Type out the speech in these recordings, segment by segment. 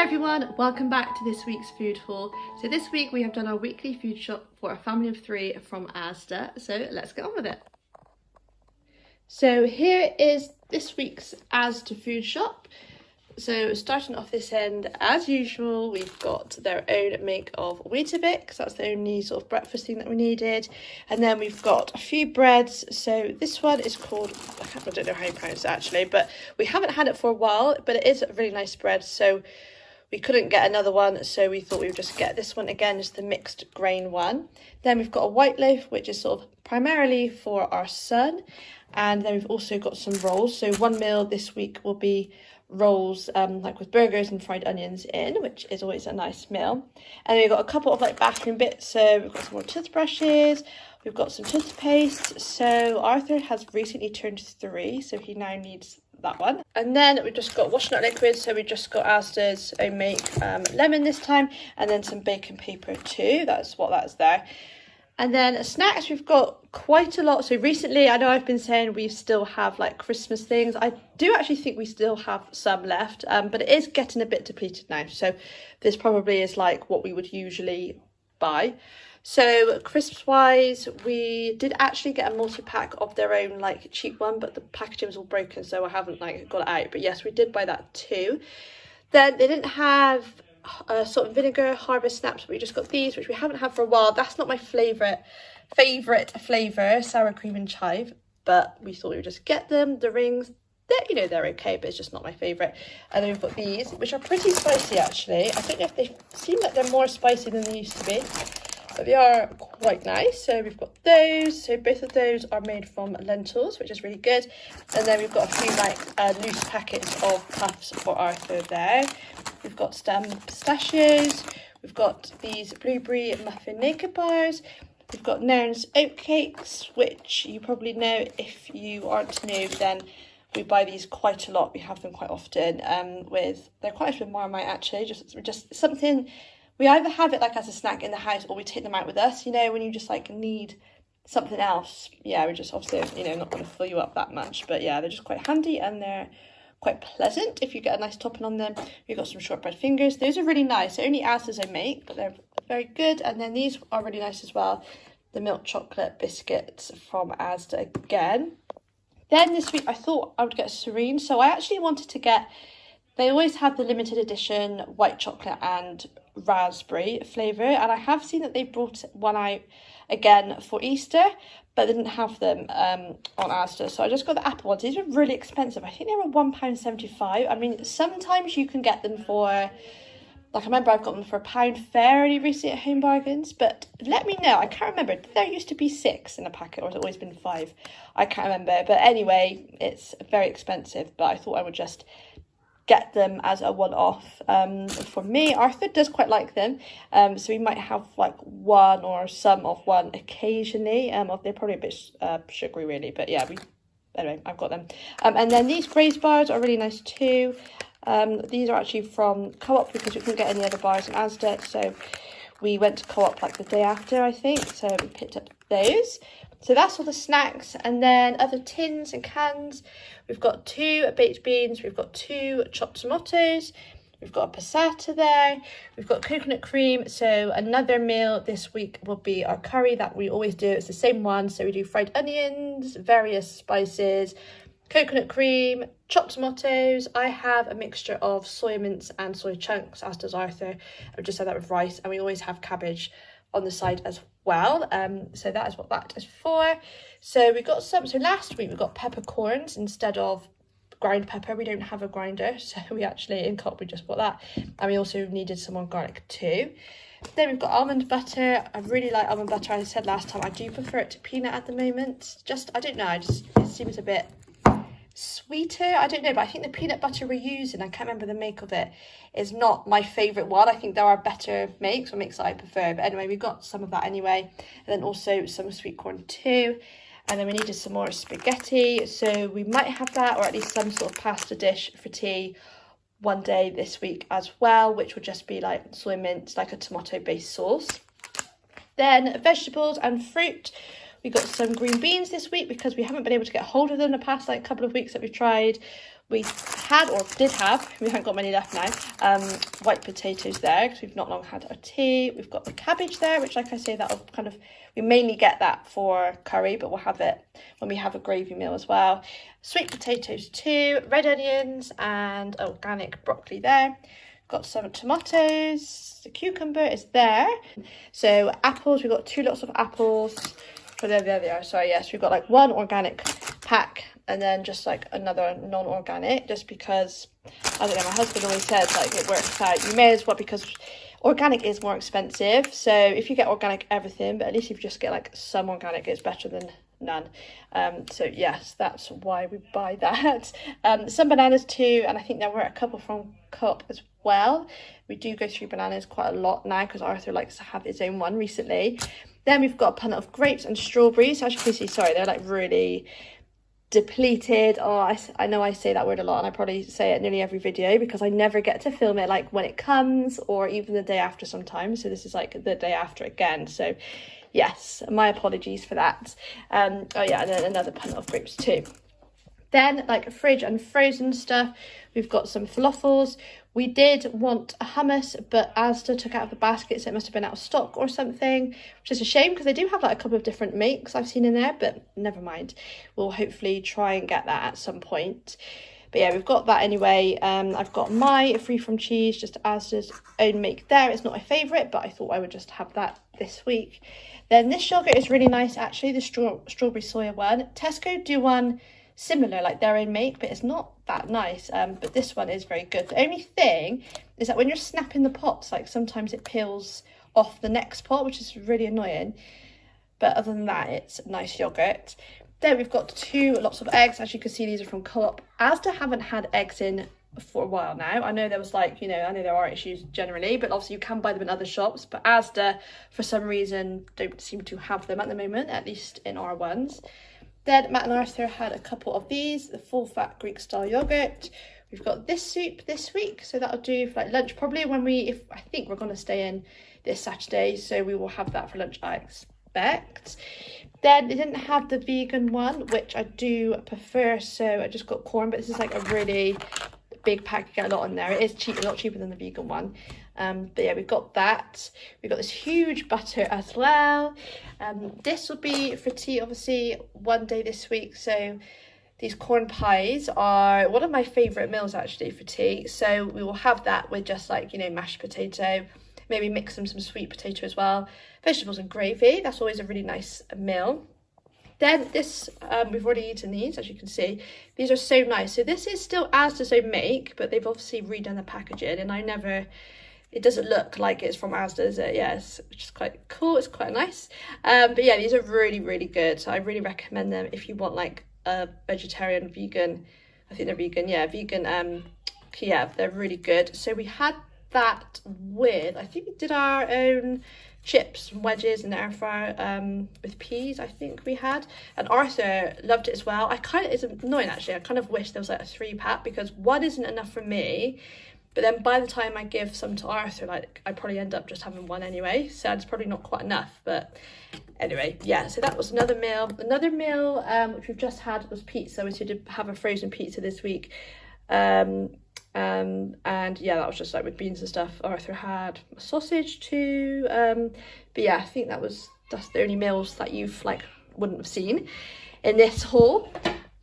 everyone, welcome back to this week's food haul. So this week we have done our weekly food shop for a family of 3 from Asda, so let's get on with it. So here is this week's Asda food shop. So starting off this end, as usual, we've got their own make of Weetabix. That's the only sort of breakfast thing that we needed. And then we've got a few breads. So this one is called, I don't know how you pronounce it actually, but we haven't had it for a while, but it is a really nice bread. So we couldn't get another one, so we thought we would just get this one again, just the mixed grain one. Then we've got a white loaf, which is sort of primarily for our son. And then we've also got some rolls. So one meal this week will be rolls like with burgers and fried onions in, which is always a nice meal. And then we've got a couple of like bathroom bits. So we've got some more toothbrushes, we've got some toothpaste. So Arthur has recently turned 3, so he now needs that one. And then we've just got washing up liquid, so we just got Asda's own make lemon this time, and then some baking paper too. That's what that's there. And then snacks, we've got quite a lot. So recently, I know I've been saying we still have like Christmas things. I do actually think we still have some left, but it is getting a bit depleted now. So this probably is like what we would usually buy. So crisps wise, we did actually get a multi-pack of their own like cheap one, but the packaging was all broken, so I haven't like got it out. But yes, we did buy that too. Then they didn't have salt and vinegar harvest snaps, but we just got these, which we haven't had for a while. That's not my favourite flavour, sour cream and chive, but we thought we would just get them. The rings, they're okay, but it's just not my favourite. And then we've got these, which are pretty spicy actually. I don't know if they seem like they're more spicy than they used to be, but they are quite nice. So we've got those. So both of those are made from lentils, which is really good. And then we've got a few like loose packets of puffs for Arthur there. We've got some pistachios. We've got these blueberry muffin naked bars. We've got Nairn's oatcakes, which you probably know. If you aren't new, then we buy these quite a lot. We have them quite often. They're quite nice with Marmite actually. Just something. We either have it like as a snack in the house, or we take them out with us. You know, when you just like need something else. Yeah, we just obviously not going to fill you up that much, but yeah, they're just quite handy and they're quite pleasant if you get a nice topping on them. We've got some shortbread fingers. Those are really nice. They're only Asda's I make, but they're very good. And then these are really nice as well. The milk chocolate biscuits from Asda again. Then this week I thought I would get a Serene. So I actually wanted to get, they always have the limited edition white chocolate and raspberry flavour. And I have seen that they brought one out again for Easter, but they didn't have them on Asda. So I just got the apple ones. These were really expensive. I think they were £1.75. I mean, sometimes you can get them for, like I remember I've got them for £1 fairly recently at Home Bargains. But let me know. I can't remember. There used to be 6 in a packet, or has it always been 5? I can't remember. But anyway, it's very expensive. But I thought I would just get them as a one-off. For me, Arthur does quite like them, so we might have like one or some of one occasionally. They're probably a bit sugary really, but yeah, anyway, I've got them. And then these Graze bars are really nice too. These are actually from Co-op because we couldn't get any other bars in Asda, so we went to Co-op like the day after, I think, so we picked up those. So that's all the snacks. And then other tins and cans, we've got 2 baked beans, we've got 2 chopped tomatoes, we've got a passata there, we've got coconut cream. So another meal this week will be our curry that we always do. It's the same one, so we do fried onions, various spices, coconut cream, chopped tomatoes. I have a mixture of soy mince and soy chunks, as does Arthur. I've just had that with rice, and we always have cabbage on the side as well. So that is what that is for. So we got some, so last week we got peppercorns instead of ground pepper. We don't have a grinder, so we actually in Co-op we just bought that. And we also needed some more garlic too. Then we've got almond butter. I really like almond butter. As I said last time, I do prefer it to peanut at the moment. Just, I don't know, it seems a bit sweeter. I don't know, but I think the peanut butter we're using, I can't remember the make of it, is not my favourite one. I think there are better makes, or makes that I prefer. But anyway, we got some of that anyway. And then also some sweet corn too. And then we needed some more spaghetti. So we might have that, or at least some sort of pasta dish for tea one day this week as well, which would just be like soy mince, like a tomato based sauce. Then vegetables and fruit. We got some green beans this week because we haven't been able to get hold of them the past like couple of weeks that we've tried. We had, or did have, we haven't got many left now, white potatoes there because we've not long had our tea. We've got the cabbage there, which, like I say, that'll kind of, we mainly get that for curry, but we'll have it when we have a gravy meal as well. Sweet potatoes too, red onions and organic broccoli there. Got some tomatoes, the cucumber is there. So apples, we've got 2 lots of apples. Oh, there they are, sorry, yes. We've got like 1 organic pack and then just like another non-organic, just because, I don't know, my husband always says like it works out. You may as well, because organic is more expensive. So if you get organic everything, but at least if you just get like some organic, it's better than none. So yes, that's why we buy that. Some bananas too, and I think there were a couple from Co-op as well. We do go through bananas quite a lot now because Arthur likes to have his own one recently. Then we've got a punnet of grapes and strawberries. As you can see, sorry, they're like really depleted. Oh, I know I say that word a lot, and I probably say it nearly every video because I never get to film it like when it comes, or even the day after sometimes. So this is like the day after again. So yes, my apologies for that. Oh yeah, and then another punnet of grapes too. Then, like fridge and frozen stuff, we've got some falafels. We did want a hummus, but Asda took out of the basket, so it must have been out of stock or something, which is a shame because they do have like a couple of different makes I've seen in there, but never mind. We'll hopefully try and get that at some point. But yeah, we've got that anyway. I've got my free from cheese, just Asda's own make there. It's not my favourite, but I thought I would just have that this week. Then this yogurt is really nice, actually, the strawberry soya one. Tesco do one similar, like their own make, but it's not that nice. But this one is very good. The only thing is that when you're snapping the pots, like sometimes it peels off the next pot, which is really annoying. But other than that, it's nice yogurt. Then we've got 2 lots of eggs. As you can see, these are from Co-op. Asda haven't had eggs in for a while now. I know there was like, you know, I know there are issues generally, but obviously you can buy them in other shops. But Asda, for some reason, don't seem to have them at the moment, at least in our ones. Then Matt and Arthur had a couple of these, the full fat Greek style yogurt. We've got this soup this week, so that'll do for like lunch probably when I think we're going to stay in this Saturday, so we will have that for lunch, I expect. Then they didn't have the vegan one, which I do prefer, so I just got corn, but this is like a really big pack, you get a lot in there. It is cheap, a lot cheaper than the vegan one. But yeah, we've got that. We've got this huge butter as well. This will be for tea, obviously, one day this week. So these corn pies are one of my favourite meals, actually, for tea. So we will have that with just like, you know, mashed potato, maybe mix them some sweet potato as well, vegetables and gravy. That's always a really nice meal. Then this, we've already eaten these, as you can see. These are so nice. So this is still Asda's own make, but they've obviously redone the packaging, and it doesn't look like it's from Asda, is it? Yes, which is quite cool. It's quite nice. But yeah, these are really, really good. So I really recommend them if you want like a vegetarian, vegan, I think they're vegan, yeah, vegan Kiev. They're really good. So we had that with, I think we did our own chips and wedges in the air fryer with peas, I think we had, and Arthur loved it as well. It's annoying actually, I kind of wish there was like a 3-pack because one isn't enough for me, but then by the time I give some to Arthur, like I probably end up just having one anyway, so it's probably not quite enough. But anyway, yeah, so that was another meal which we've just had was pizza. We did have a frozen pizza this week. And yeah, that was just like with beans and stuff. Arthur had a sausage too. But yeah, I think that's the only meals that you've like wouldn't have seen in this haul.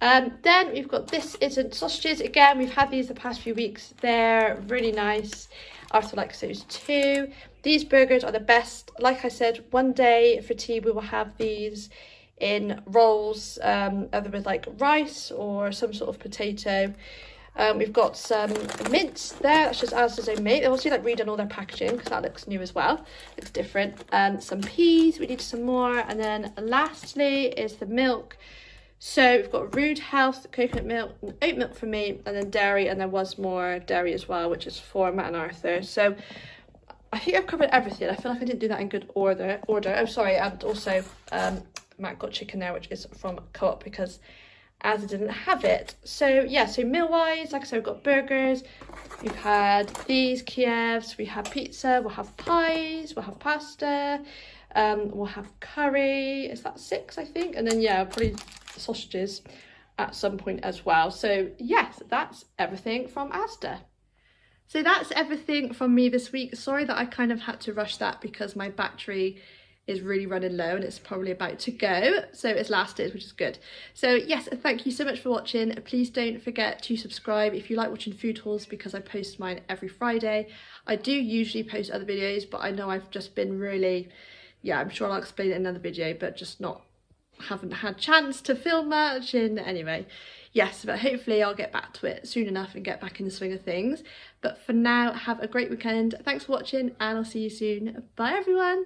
Then we've got this isn't sausages. Again, we've had these the past few weeks. They're really nice. Arthur likes those too. These burgers are the best. Like I said, one day for tea we will have these in rolls, either with like rice or some sort of potato. We've got some mince there, that's just Asda's own mate. They've also like redone all their packaging because that looks new as well, looks different. Some peas, we need some more, and then lastly is the milk. So we've got Rude Health coconut milk, and oat milk for me, and then dairy, and there was more dairy as well, which is for Matt and Arthur. So I think I've covered everything. I feel like I didn't do that in good order. Oh, sorry, and also Matt got chicken there, which is from Co-op because Asda didn't have it. So yeah, so meal wise, like I said, we've got burgers, we've had these Kievs, we have pizza, we'll have pies, we'll have pasta, we'll have curry. Is that 6, I think? And then yeah, probably sausages. at some point as well. So yes, that's everything from Asda. So that's everything from me this week. Sorry that I kind of had to rush that because my battery is really running low and it's probably about to go, so it's lasted, which is good. So yes, thank you so much for watching. Please don't forget to subscribe if you like watching food hauls, because I post mine every Friday. I do usually post other videos, but I know I've just been really, yeah, I'm sure I'll explain it in another video, but just haven't had chance to film much. And anyway, yes, but hopefully I'll get back to it soon enough and get back in the swing of things. But for now, have a great weekend. Thanks for watching and I'll see you soon. Bye everyone.